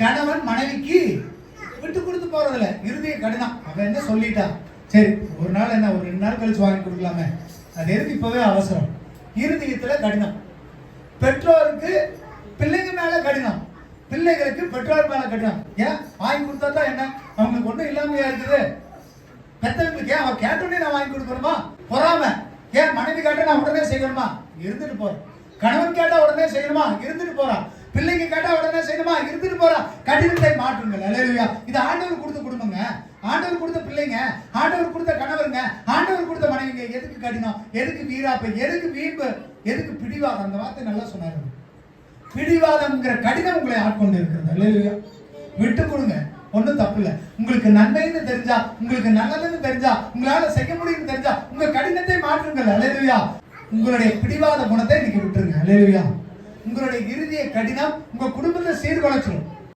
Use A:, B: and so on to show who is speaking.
A: கணவன் மனைவிக்கு விட்டு கொடுத்து போறதில்ல, இறுதிய கடினம். அவன் என்ன சொல்லிட்டான், சரி ஒரு நாள் என்ன ஒரு 2 நாள் கழிச்சு வாங்கி கொடுக்கலாமே, அது எதுக்கு இப்பவே அவசரம். இருதயத்துல கடினம். பெற்றோருக்கு பிள்ளைங்க மேல கடினம், பிள்ளைகளுக்கு பெற்றோர் மேல கடினம். ஏன் வாங்கி கொடுத்தா தான் என்ன, அவங்களுக்கு ஒண்ணும் இல்லாமையா இருக்குது. பெற்றவங்களுக்கு ஏன் அவன் கேட்டோடனே நான் வாங்கி கொடுக்கணுமா, பொறாம. ஏன் மனைவி கேட்டா நான் உடனே செய்யணுமா, இருந்துட்டு போறேன். கணவன் கேட்டா உடனே செய்யணுமா, இருந்துட்டு போறான். பிள்ளைங்க கேட்டா உடனே செய்யணுமா, இருந்துட்டு போறான். கடினத்தை மாற்றுங்கள். அல்லேலூயா. இது ஆண்டவர் கொடுத்த குடும்பங்க, ஆண்டவர் கொடுத்த பிள்ளைங்க, ஆண்டவர் கொடுத்த கணவருங்க, ஆண்டவர் கொடுத்த மனைவிங்க. எதுக்கு கடினம், எதுக்கு வீராப்பை, எதுக்கு வீம்பு, எதுக்கு பிடிவாதம். அந்த வார்த்தை நல்லா சொன்னாரு. பிடிவாதம்ங்கிற கடினம் உங்களை ஆட்கொண்டு இருக்கிறது. அல்லேலூயா. விட்டு கொடுங்க, ஒன்றும் தப்பு இல்லை. உங்களுக்கு நன்மைன்னு தெரிஞ்சா, உங்களுக்கு நல்லதுன்னு தெரிஞ்சா, உங்களால செய்ய முடியும்னு தெரிஞ்சா உங்க கடினத்தை மாற்றுங்கள். அல்லேலூயா. உங்களுடைய பிடிவாத குணத்தை இன்னைக்கு விட்டுருங்க. அல்லேலூயா. உங்களுடைய இறுதிய கடினம் உங்க குடும்பத்தை சீர்குலைச்சிடும்.